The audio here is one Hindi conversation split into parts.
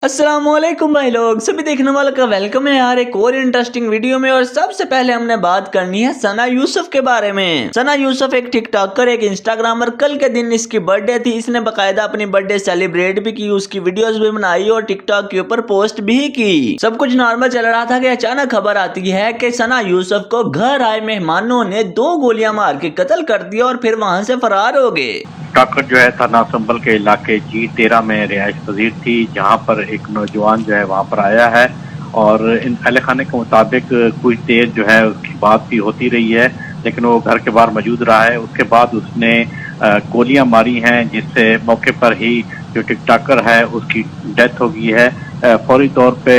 अस्सलामुअलैकुम भाई लोग, सभी देखने वालों का वेलकम है यार एक और इंटरेस्टिंग वीडियो में। और सबसे पहले हमने बात करनी है सना यूसुफ के बारे में। सना यूसुफ एक टिकटॉकर, एक इंस्टाग्रामर। कल के दिन इसकी बर्थडे थी। इसने बकायदा अपनी बर्थडे सेलिब्रेट भी की, उसकी वीडियोस भी बनाई और टिकटॉक के ऊपर पोस्ट भी की। सब कुछ नॉर्मल चल रहा था कि अचानक खबर आती है कि सना यूसुफ को घर आए मेहमानों ने 2 गोलियां मार के कत्ल कर दिया और फिर वहां से फरार हो गए। टिकटॉकर जो है थाना संभल के इलाके G13 में रिहाइश पजीर थी, जहां पर एक नौजवान जो है वहां पर आया है और इन अहल खाने के मुताबिक कुछ देर जो है उसकी बात भी होती रही है, लेकिन वो घर के बाहर मौजूद रहा है। उसके बाद उसने गोलियां मारी हैं, जिससे मौके पर ही जो टिकटॉकर है उसकी डेथ हो गई है। फौरी तौर पे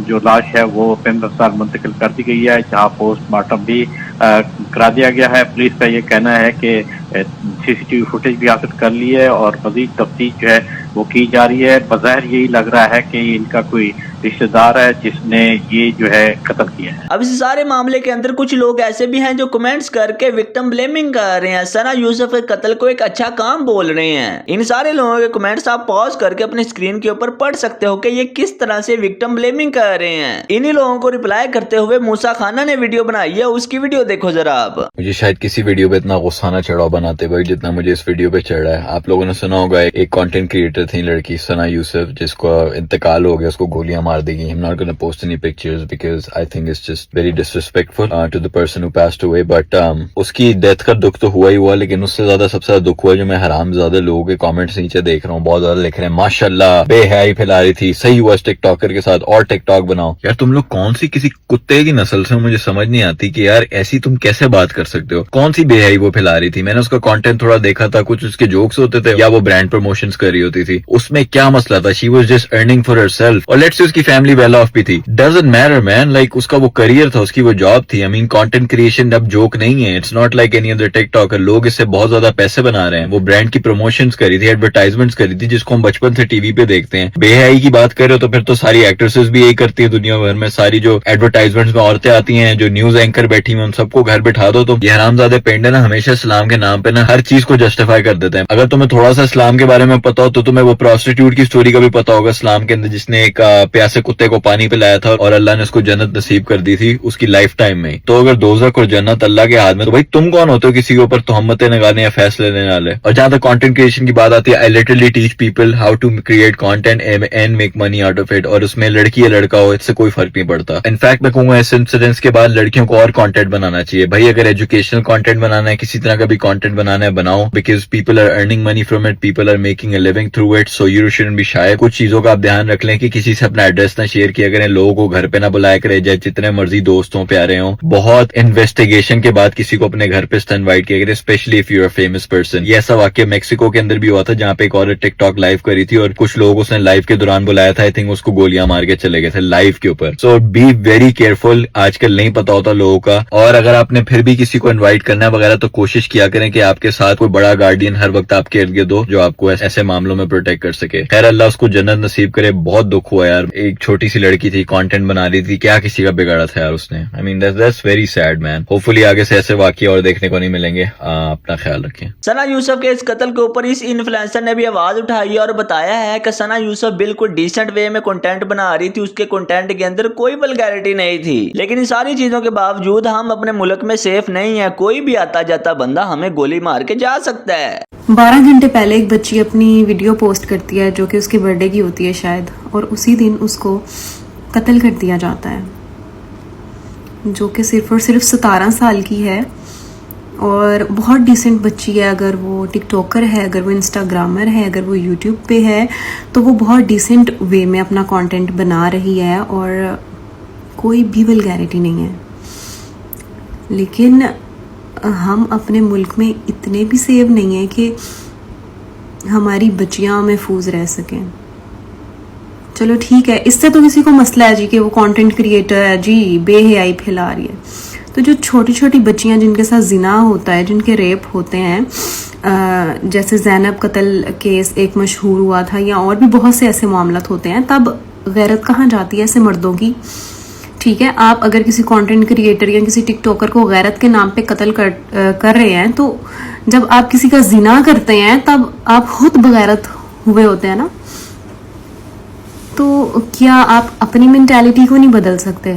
जो लाश है वो पेंद्र अस्पताल मुंतकिल कर दी गई है, जहां पोस्टमार्टम भी करा दिया गया है। पुलिस का ये कहना है कि CCTV फुटेज भी हासिल कर ली है और मजीद तफ्तीश जो है वो की जा रही है। बज़ाहिर यही लग रहा है कि इनका कोई रिश्तेदार है जिसने ये जो है कत्ल किया है। अब इस सारे मामले के अंदर कुछ लोग ऐसे भी हैं जो कमेंट्स करके विक्टिम ब्लेमिंग कर रहे हैं, सना यूसुफ के कत्ल को एक अच्छा काम बोल रहे हैं। इन सारे लोगों के कमेंट्स आप पॉज करके अपनी स्क्रीन के ऊपर पढ़ सकते हो कि ये किस तरह से विक्टिम ब्लेमिंग कर रहे हैं। इन्हीं लोगों को रिप्लाई करते हुए मूसा खाना ने वीडियो बनाई है, उसकी वीडियो देखो जरा आप। मुझे शायद किसी वीडियो पे इतना गुस्सा ना चढ़ाओ बनाते भाई जितना मुझे इस वीडियो पे चढ़ा है। आप लोगों ने सुना होगा एक कंटेंट क्रिएटर थी लड़की सना यूसुफ, जिसको इंतकाल हो गया, उसको गोलियां मार दी गई। I'm not going to post any pictures because I think it's just very disrespectful to the person who passed away, but उसकी डेथ का दुख तो हुआ ही हुआ, लेकिन उससे ज्यादा सबसे ज्यादा दुख हुआ जो मैं हरामजादे लोगों के कमेंट्स नीचे देख रहा हूँ। बहुत ज्यादा लिख रहे हैं माशाल्लाह बेहयाई फैला रही थी, सही हुआ इस टिकटॉकर के साथ और टिकटॉक बनाओ। यार तुम लोग कौन सी किसी कुत्ते की नस्ल से, मुझे समझ नहीं आती कि यार ऐसी तुम कैसे बात कर सकते हो। कौन सी बेहयाई वो फैला रही थी? मैंने उसका कंटेंट थोड़ा देखा था, कुछ उसके जोक्स होते थे या वो ब्रांड प्रमोशंस कर रही होती थी। उसमें क्या मसला था? She was just earning for herself और लेट्स से उसकी फैमिली वेल ऑफ भी थी। डजंट मैटर मैन, लाइक उसका वो करियर था, उसकी वो जॉब थी। आई मीन कंटेंट क्रिएशन अब जोक नहीं है। It's not like any other TikToker. लोग इससे बहुत ज्यादा पैसे बना रहे हैं। वो ब्रांड की प्रमोशंस करी थी, एडवर्टाइजमेंट्स करी थी, जिसको हम बचपन से टीवी पे देखते हैं। बेहयाई की बात कर रहे हो तो फिर तो सारी एक्ट्रेसेस भी यही करती है दुनिया भर में। सारी जो एडवर्टाइजमेंट्स में औरतें आती हैं, जो न्यूज एंकर बैठी हैं, उन सबको घर बिठा दो। तो ये हरामजादे पेंड है ना, हमेशा इस्लाम के नाम पे ना हर चीज को जस्टिफाई कर देते हैं। अगर तुम्हें थोड़ा सा इस्लाम के बारे में पता हो तो तुम्हें वो प्रोस्टिट्यूट की स्टोरी का भी पता होगा इस्लाम के अंदर, जिसने एक प्यासे कुत्ते को पानी पिलाया था और अल्लाह ने उसको जन्नत नसीब कर दी थी उसकी लाइफ टाइम में। तो अगर दोज़ख और जन्नत अल्लाह के हाथ में, तो भाई तुम कौन होते हो किसी के ऊपर तोहमतें लगाने या फैसले लेने वाले? और जहां तक कंटेंट क्रिएशन की बात आती है, I literally teach people how to create content and make money out of it. और उसमें लड़की या लड़का हो, इससे कोई फर्क नहीं पड़ता। इनफैक्ट मैं कहूंगा इस इंसिडेंस के बाद लड़कियों को और कंटेंट बनाना चाहिए। भाई अगर एजुकेशनल कंटेंट बनाना है, किसी तरह का भी कंटेंट बनाना है, बनाओ, because people are earning money from it, people are making a living through it, so you shouldn't be shy. कुछ चीजों का आप ध्यान रख लें कि किसी से अपना एड्रेस ना शेयर किया करें, लोगों को घर पे ना बुलाया करें, चाहे जितने मर्जी दोस्तों प्यारे हों। बहुत इन्वेस्टिगेशन के बाद किसी को अपने घर पे इनवाइट किया करें, specially if you are famous person. ये ऐसा वाकया मेक्सिको के अंदर भी हुआ था, जहां पे एक औरत टिकटॉक लाइव करी थी और कुछ लोग उसने लाइव के दौरान बुलाया था। आई थिंक उसको गोलियां मार के चले गए थे लाइव के ऊपर। सो बी वेरी केयरफुल, आजकल नहीं पता होता लोगों का। और अगर आपने फिर भी किसी को इन्वाइट करना है वगैरह, तो कोशिश किया करें कि आपके साथ कोई बड़ा गार्डियन हर वक्त आपके इर्द गिर्द हो, जो आपको ऐसे मामलों में प्रोटेक्ट कर सके। खैर अल्लाह उसको जन्नत नसीब करे। बहुत दुख हुआ यार, एक छोटी सी लड़की थी, कंटेंट बना रही थी, क्या किसी का बिगाड़ा था यार उसने। I mean that's very sad man. Hopefully आगे से ऐसे वाकये और देखने को नहीं मिलेंगे। अपना ख्याल रखें। सना यूसुफ के इस कत्ल के ऊपर इस इन्फ्लुएंसर ने भी आवाज उठाई है और बताया है कि सना यूसुफ बिल्कुल डिसेंट वे में कंटेंट बना रही थी, उसके कंटेंट के अंदर कोई वल्गैरिटी नहीं थी। लेकिन इन सारी चीजों के बावजूद हम अपने मुल्क में सेफ नहीं है। कोई भी आता जाता बंदा हमें गोली मार के जा सकता है। 12 घंटे पहले एक बच्ची अपनी वीडियो पोस्ट करती है जो कि उसकी बर्थडे की होती है शायद, और उसी दिन उसको कत्ल कर दिया जाता है, जो कि सिर्फ और सिर्फ 17 साल की है और बहुत डिसेंट बच्ची है। अगर वो टिकटॉकर है, अगर वो इंस्टाग्रामर है, अगर वो यूट्यूब पे है, तो वो बहुत डिसेंट वे में अपना कंटेंट बना रही है और कोई भी वल्गैरिटी नहीं है। लेकिन हम अपने मुल्क में इतने भी सेव नहीं है कि हमारी बच्चियां महफूज रह सकें। चलो ठीक है, इससे तो किसी को मसला है जी कि वो कंटेंट क्रिएटर है जी, बेहयाई फैला रही है। तो जो छोटी छोटी बच्चियां जिनके साथ जिना होता है, जिनके रेप होते हैं, जैसे ज़ैनब कत्ल केस एक मशहूर हुआ था, या और भी बहुत से ऐसे मामलात होते हैं, तब गैरत कहाँ जाती है ऐसे मर्दों की? ठीक है, आप अगर किसी कंटेंट क्रिएटर या किसी टिकटॉकर को गैरत के नाम पे कत्ल कर रहे हैं, तो जब आप किसी का जिना करते हैं तब आप खुद बगैरत हुए होते हैं ना। तो क्या आप अपनी मेंटालिटी को नहीं बदल सकते?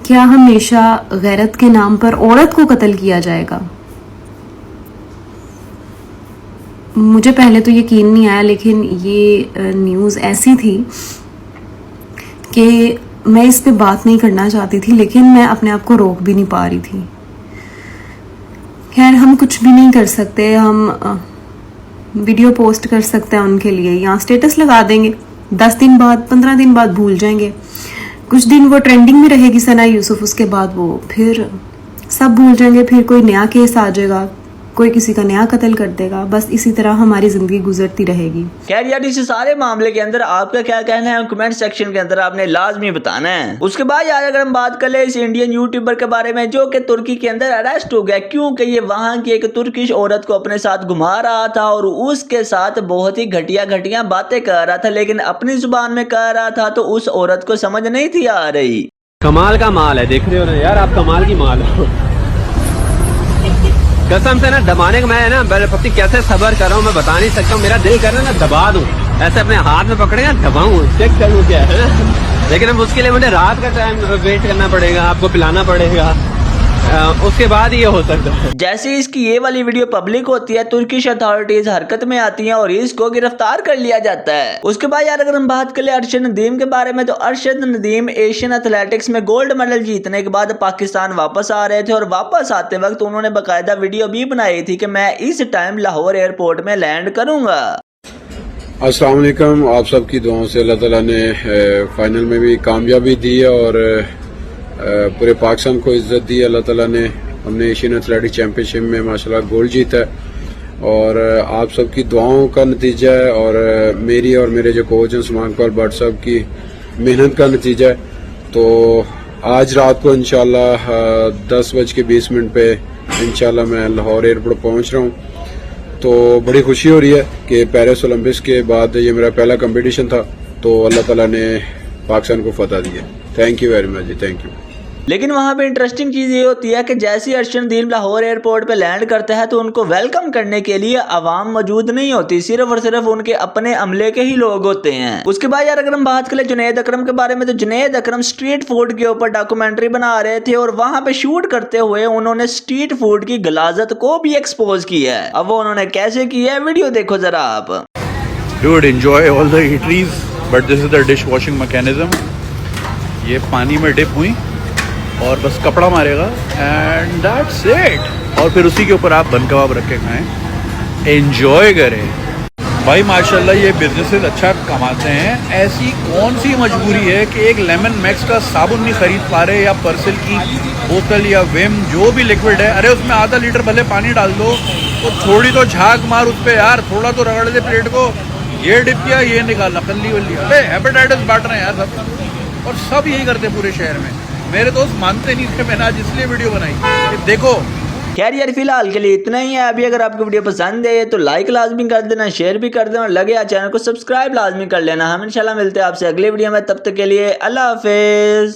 क्या हमेशा गैरत के नाम पर औरत को कत्ल किया जाएगा? मुझे पहले तो यकीन नहीं आया, लेकिन ये न्यूज़ ऐसी थी कि मैं इस पे बात नहीं करना चाहती थी, लेकिन मैं अपने आप को रोक भी नहीं पा रही थी। खैर, हम कुछ भी नहीं कर सकते। हम वीडियो पोस्ट कर सकते हैं उनके लिए, या स्टेटस लगा देंगे, 10 दिन बाद 15 दिन बाद भूल जाएंगे। कुछ दिन वो ट्रेंडिंग में रहेगी सना यूसुफ, उसके बाद वो फिर सब भूल जाएंगे, फिर कोई नया केस आ जाएगा, कोई किसी का नया कत्ल कर देगा। बस इसी तरह हमारी जिंदगी गुजरती रहेगी। खैर यार, इस सारे मामले के अंदर आपका क्या कहना है कमेंट सेक्शन के अंदर आपने लाजमी बताना है। उसके बाद यार अगर हम बात कर ले इस इंडियन यूट्यूबर के बारे में जो कि तुर्की के अंदर अरेस्ट हो गया, क्योंकि ये वहां की एक तुर्किश औरत को अपने साथ घुमा रहा था और उसके साथ बहुत ही घटिया बातें कर रहा था, लेकिन अपनी जुबान में कह रहा था तो उस औरत को समझ नहीं थी आ रही। कमाल का माल है, देख रहे हो ना यार, आप कमाल की माल हो। कसम से ना दबाने का मैं ना पति कैसे सबर कर रहा हूँ मैं बता नहीं सकता हूँ। मेरा दिल कर रहा है ना दबा दूं, ऐसे अपने हाथ में पकड़े ना दबाऊं, चेक करूँ क्या है ना। लेकिन अब उसके लिए मुझे रात का टाइम वेट करना पड़ेगा, आपको पिलाना पड़ेगा, उसके बाद ये हो सकता है। जैसे इसकी ये वाली वीडियो पब्लिक होती है, तुर्किश अथॉरिटीज हरकत में आती हैं और इसको गिरफ्तार कर लिया जाता है। उसके बाद यार अगर हम बात करें अरशद नदीम के बारे में, तो अरशद नदीम एशियन एथलेटिक्स में गोल्ड मेडल जीतने के बाद पाकिस्तान वापस आ रहे थे और वापस आते वक्त उन्होंने बाकायदा वीडियो भी बनाई थी कि मैं इस टाइम लाहौर एयरपोर्ट में लैंड करूंगा। अस्सलाम वालेकुम। आप सबकी दुआओं से अल्लाह ताला ने फाइनल में भी कामयाबी दी है और पूरे पाकिस्तान को इज्जत दी। अल्लाह ताला ने हमने एशियन एथलेटिक चैंपियनशिप में माशाल्लाह गोल्ड जीता है और आप सबकी दुआओं का नतीजा है और मेरी और मेरे जो कोच हैं सुमान इकबाल भट्ट साहब की मेहनत का नतीजा है। तो आज रात को इंशाल्लाह 10:20 पे इंशाल्लाह मैं लाहौर एयरपोर्ट पहुंच रहा हूं। तो बड़ी खुशी हो रही है कि पेरिस ओलंपिक्स के बाद ये मेरा पहला कंपटीशन था, तो अल्लाह ताला ने पाकिस्तान को फतह दी है। थैंक यू वेरी मच जी, थैंक यू। लेकिन वहां पे इंटरेस्टिंग चीज ये होती है कि जैसे अरशद नदीम लाहौर एयरपोर्ट पे लैंड करता है तो उनको वेलकम करने के लिए आवाम मौजूद नहीं होती, सिर्फ और सिर्फ उनके अपने अमले के ही लोग होते हैं। उसके बाद यार अगर हम बात करें जुनैद अकरम के बारे में, तो जुनैद अकरम स्ट्रीट फूड के ऊपर डॉक्यूमेंट्री बना रहे थे और वहां पे शूट करते हुए उन्होंने स्ट्रीट फूड की गलाजत को भी एक्सपोज किया है। अब वो उन्होंने कैसे किया है वीडियो देखो जरा आप। Dude, enjoy all the eateries, but this is the dish washing mechanism. ये पानी में डिप हुई और बस कपड़ा मारेगा एंड दैट्स इट, और फिर उसी के ऊपर आप बन कबाब रख के खाएं, एंजॉय करें। भाई माशाल्लाह ये बिजनेसेस अच्छा कमाते हैं। ऐसी कौन सी मजबूरी है कि एक लेमन मैक्स का साबुन नहीं खरीद पा रहे, या परसिल की बोतल या विम जो भी लिक्विड है, अरे उसमें आधा लीटर भले पानी डाल दो, तो थोड़ी तो झाग मार उस पर यार, थोड़ा तो रगड़ दे प्लेट को, ये डिप किया ये निकालना, कल्ली वल्ली। अरे हेपेटाइटिस बांट रहे हैं यार सब, और सब यही करते पूरे शहर में। मेरे दोस्त मानते नहीं थे, मैंने आज इसलिए वीडियो बनाई, देखो। खैर यार फिलहाल के लिए इतना ही है। अभी अगर आपको वीडियो पसंद है तो लाइक लाजमी कर देना, शेयर भी कर देना और लगे चैनल को सब्सक्राइब लाजमी कर लेना। हम इंशाल्लाह मिलते हैं आपसे अगले वीडियो में, तब तक के लिए अल्लाह हाफिज।